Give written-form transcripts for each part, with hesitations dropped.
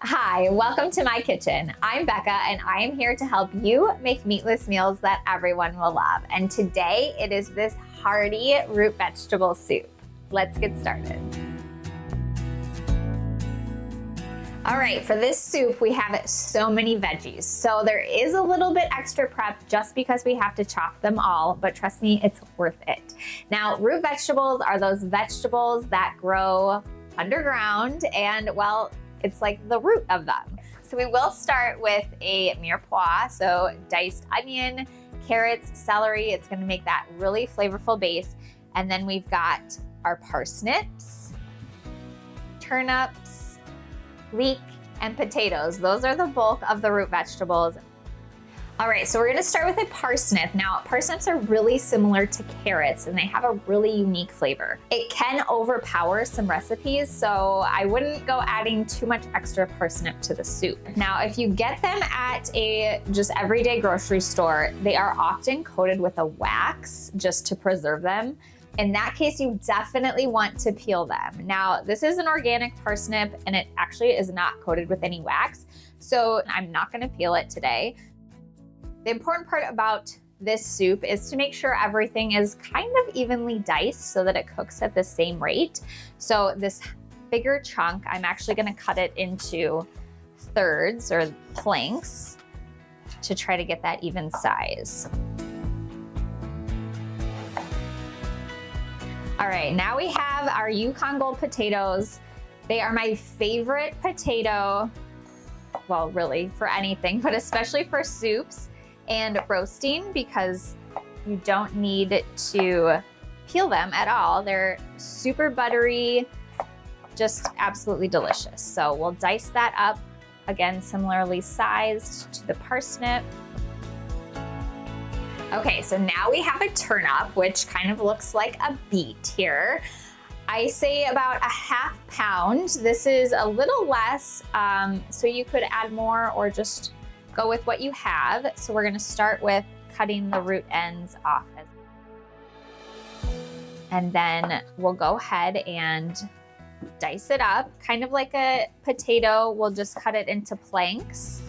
Hi, welcome to my kitchen. I'm Becca and I am here to help you make meatless meals that everyone will love. And today it is this hearty root vegetable soup. Let's get started. All right, for this soup, we have so many veggies. So there is a little bit extra prep just because we have to chop them all, but trust me, it's worth it. Now, root vegetables are those vegetables that grow underground and, well, it's like the root of them. So we will start with a mirepoix, so diced onion, carrots, celery. It's gonna make that really flavorful base. And then we've got our parsnips, turnips, leek, and potatoes. Those are the bulk of the root vegetables. All right, so we're gonna start with a parsnip. Now, parsnips are really similar to carrots and they have a really unique flavor. It can overpower some recipes, so I wouldn't go adding too much extra parsnip to the soup. Now, if you get them at a just everyday grocery store, they are often coated with a wax just to preserve them. In that case, you definitely want to peel them. Now, this is an organic parsnip and it actually is not coated with any wax, so I'm not gonna peel it today. The important part about this soup is to make sure everything is kind of evenly diced so that it cooks at the same rate. So this bigger chunk, I'm actually gonna cut it into thirds or planks to try to get that even size. All right, now we have our Yukon Gold potatoes. They are my favorite potato, well, really for anything, but especially for soups and roasting because you don't need to peel them at all. They're super buttery, just absolutely delicious. So we'll dice that up, again, similarly sized to the parsnip. Okay, so now we have a turnip, which kind of looks like a beet here. I say about a ½ pound. This is a little less, so you could add more or just go with what you have. So we're gonna start with cutting the root ends off. And then we'll go ahead and dice it up, kind of like a potato. We'll just cut it into planks.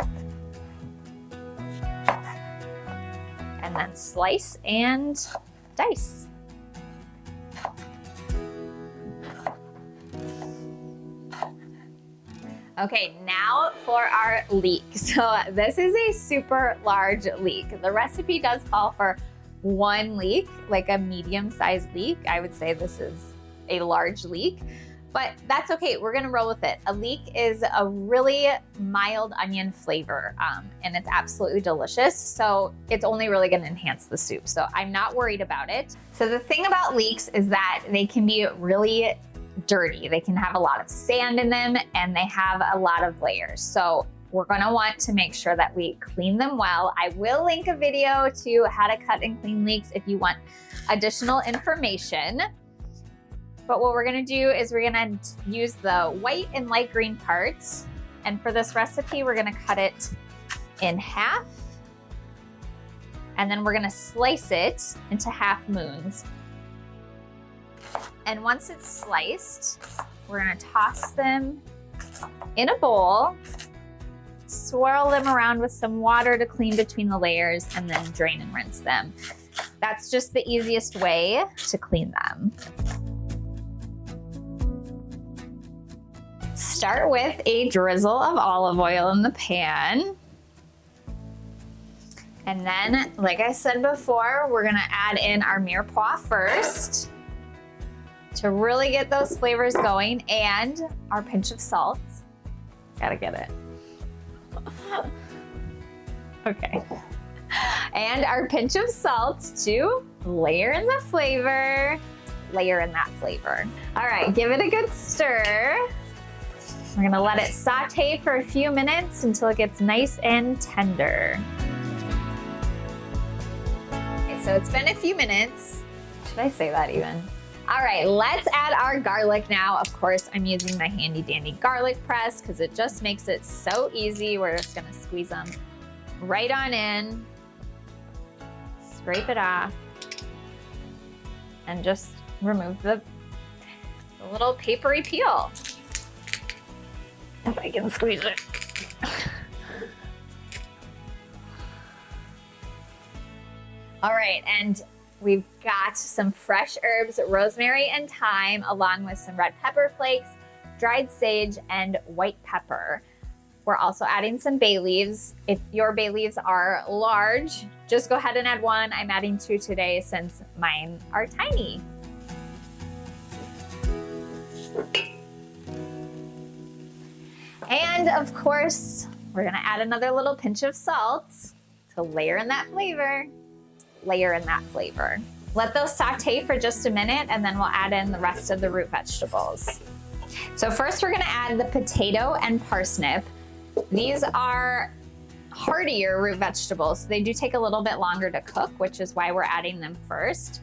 And then slice and dice. Okay, now for our leek. So this is a super large leek. The recipe does call for one leek, like a medium-sized leek. I would say this is a large leek, but that's okay. We're gonna roll with it. A leek is a really mild onion flavor, and it's absolutely delicious. So it's only really gonna enhance the soup. So I'm not worried about it. So the thing about leeks is that they can be really dirty. They can have a lot of sand in them and they have a lot of layers. So we're gonna want to make sure that we clean them well. I will link a video to how to cut and clean leeks if you want additional information. But what we're gonna do is we're gonna use the white and light green parts. And for this recipe, we're gonna cut it in half. And then we're gonna slice it into half moons. And once it's sliced, we're gonna toss them in a bowl, swirl them around with some water to clean between the layers, and then drain and rinse them. That's just the easiest way to clean them. Start with a drizzle of olive oil in the pan. And then, like I said before, we're gonna add in our mirepoix first to really get those flavors going, and our pinch of salt. Gotta get it. Okay. And our pinch of salt to layer in the flavor, layer in that flavor. All right, give it a good stir. We're gonna let it saute for a few minutes until it gets nice and tender. Okay, so it's been a few minutes. Should I say that even? All right, let's add our garlic now. Of course, I'm using my handy dandy garlic press because it just makes it so easy. We're just gonna squeeze them right on in, scrape it off, and just remove the little papery peel. If I can squeeze it. All right, and we've got some fresh herbs, rosemary and thyme, along with some red pepper flakes, dried sage, and white pepper. We're also adding some bay leaves. If your bay leaves are large, just go ahead and add 1. I'm adding 2 today since mine are tiny. And of course, we're gonna add another little pinch of salt to layer in that flavor. Let those saute for just a minute, and then we'll add in the rest of the root vegetables. So first we're gonna add the potato and parsnip. These are heartier root vegetables. They do take a little bit longer to cook, which is why we're adding them first.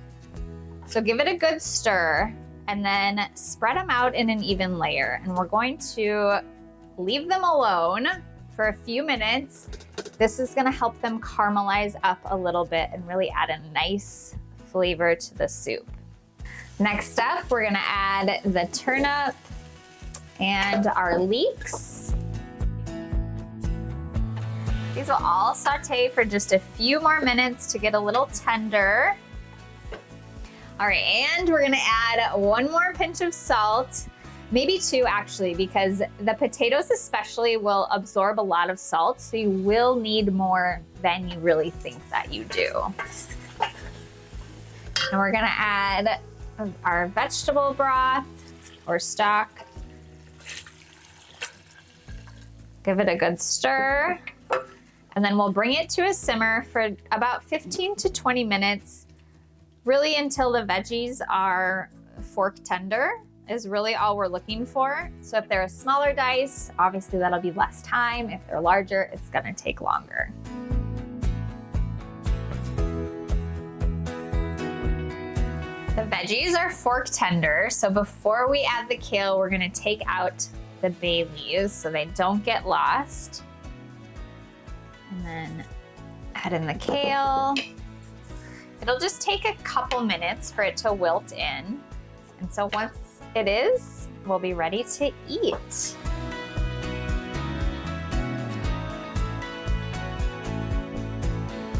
So give it a good stir and then spread them out in an even layer. And we're going to leave them alone for a few minutes. This is gonna help them caramelize up a little bit and really add a nice flavor to the soup. Next up, we're gonna add the turnip and our leeks. These will all saute for just a few more minutes to get a little tender. All right, and we're gonna add 1 more pinch of salt, maybe 2 actually, because the potatoes especially will absorb a lot of salt, so you will need more than you really think that you do. And we're gonna add our vegetable broth or stock. Give it a good stir. And then we'll bring it to a simmer for about 15 to 20 minutes, really until the veggies are fork tender is really all we're looking for. So if they're a smaller dice, obviously that'll be less time. If they're larger, it's gonna take longer. The veggies are fork tender, so before we add the kale, we're gonna take out the bay leaves so they don't get lost. And then add in the kale. It'll just take a couple minutes for it to wilt in. And so once it is, we'll be ready to eat.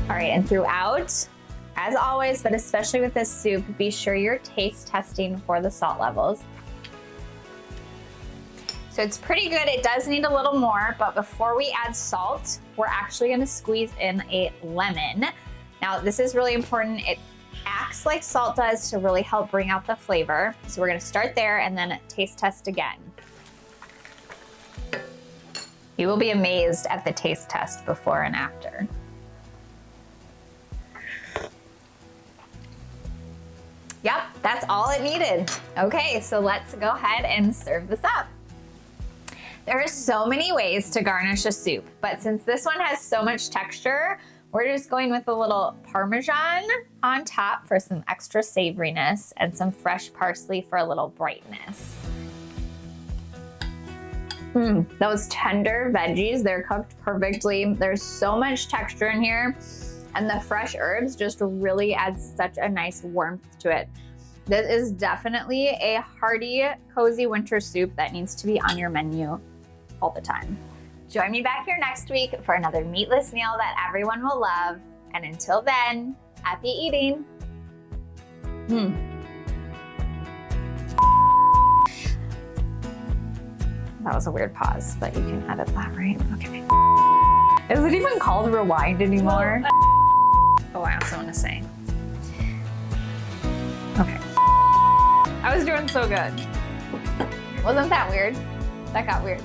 All right, and throughout, as always, but especially with this soup, be sure you're taste testing for the salt levels. So it's pretty good. It does need a little more, but before we add salt, we're actually gonna squeeze in a lemon. Now, this is really important. It acts like salt does to really help bring out the flavor. So we're gonna start there and then taste test again. You will be amazed at the taste test before and after. Yep, that's all it needed. Okay, so let's go ahead and serve this up. There are so many ways to garnish a soup, but since this one has so much texture, we're just going with a little Parmesan on top for some extra savoriness and some fresh parsley for a little brightness. Those tender veggies, they're cooked perfectly. There's so much texture in here, and the fresh herbs just really add such a nice warmth to it. This is definitely a hearty, cozy winter soup that needs to be on your menu all the time. Join me back here next week for another meatless meal that everyone will love. And until then, happy eating. That was a weird pause, but you can edit that, right? Okay. Is it even called rewind anymore? Oh, I also want to say. Okay. I was doing so good. Wasn't that weird? That got weird.